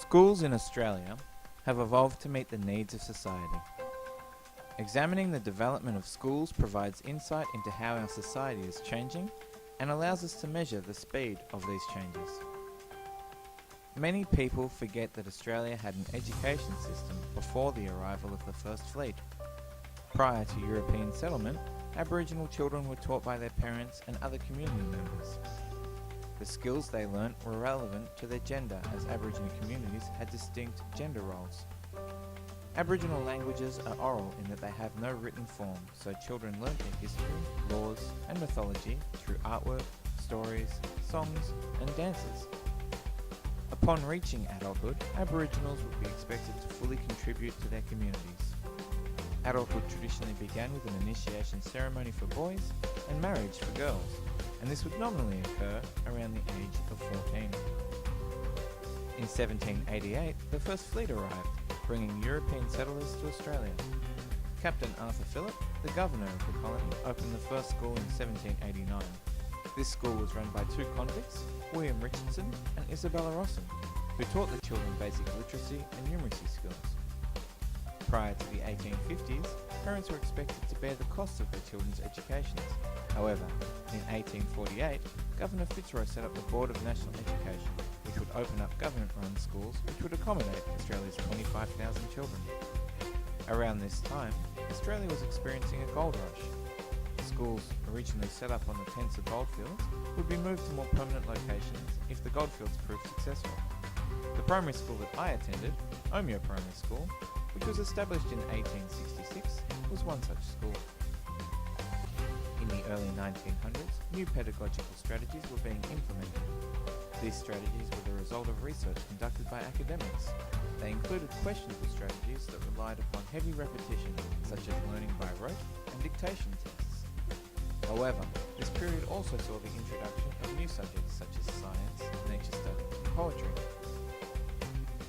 Schools in Australia have evolved to meet the needs of society. Examining the development of schools provides insight into how our society is changing and allows us to measure the speed of these changes. Many people forget that Australia had an education system before the arrival of the First Fleet. Prior to European settlement, Aboriginal children were taught by their parents and other community members. The skills they learnt were relevant to their gender, as Aboriginal communities had distinct gender roles. Aboriginal languages are oral in that they have no written form, so children learnt their history, laws and mythology through artwork, stories, songs and dances. Upon reaching adulthood, Aboriginals would be expected to fully contribute to their communities. Adulthood traditionally began with an initiation ceremony for boys and marriage for girls, and this would nominally occur around the age of 14. In 1788, the First Fleet arrived, bringing European settlers to Australia. Captain Arthur Phillip, the governor of the colony, opened the first school in 1789. This school was run by two convicts, William Richardson and Isabella Rossen, who taught the children basic literacy and numeracy skills. Prior to the 1850s, parents were expected to bear the cost of their children's educations. However, in 1848, Governor Fitzroy set up the Board of National Education, which would open up government-run schools which would accommodate Australia's 25,000 children. Around this time, Australia was experiencing a gold rush. Schools originally set up on the Pensa goldfields would be moved to more permanent locations if the goldfields proved successful. The primary school that I attended, Omeo Primary School, which was established in 1866, was one such school. In the early 1900s, new pedagogical strategies were being implemented. These strategies were the result of research conducted by academics. They included questionable strategies that relied upon heavy repetition, such as learning by rote and dictation tests. However, this period also saw the introduction of new subjects such as science, nature study, and poetry.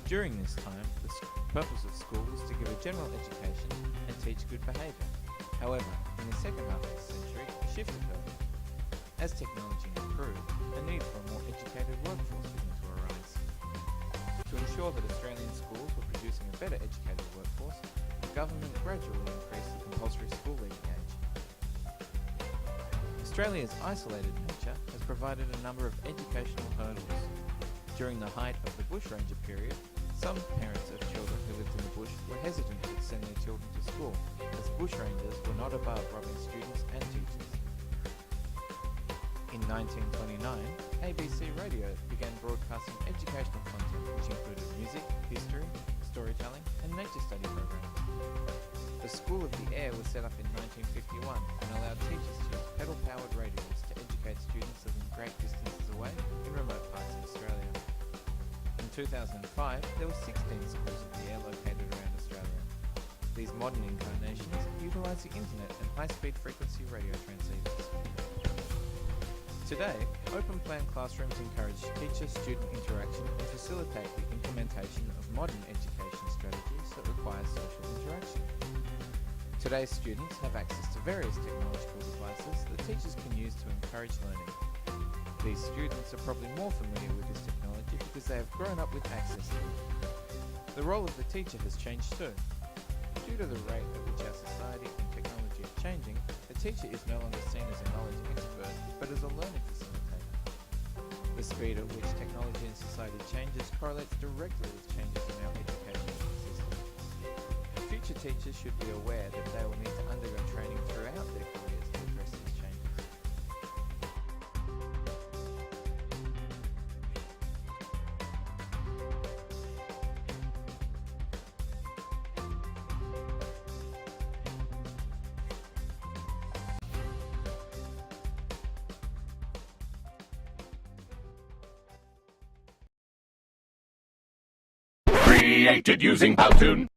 During this time, the purpose of school was to give a general education and teach good behaviour. However, in the second half of the century, a shift occurred. As technology improved, a need for a more educated workforce began to arise. To ensure that Australian schools were producing a better educated workforce, the government gradually increased the compulsory school leaving age. Australia's isolated nature has provided a number of educational hurdles. During the height of the bushranger period, some parents of children who lived in the bush were hesitant to send their children to school, as bushrangers were not above robbing students and teachers. In 1929, ABC Radio began broadcasting educational content which included music, history, storytelling and nature study programs. The School of the Air was set up in 1951 and allowed teachers to use pedal-powered radios to educate students living great distances away in remote parts of Australia. In 2005, there were 16 schools of the air located around Australia. These modern incarnations utilise the internet and high-speed frequency radio transceivers. Today, open-plan classrooms encourage teacher-student interaction and facilitate the implementation of modern education strategies that require social interaction. Today's students have access to various technological devices that teachers can use to encourage learning. These students are probably more familiar with this technology because they have grown up with access to it. The role of the teacher has changed too. Due to the rate at which our society and technology are changing, the teacher is no longer seen as a knowledge expert, but as a learning facilitator. The speed at which technology and society changes correlates directly with changes in our education system. Future teachers should be aware that they will need to undergo training throughout their careers to address these changes. Created using Powtoon.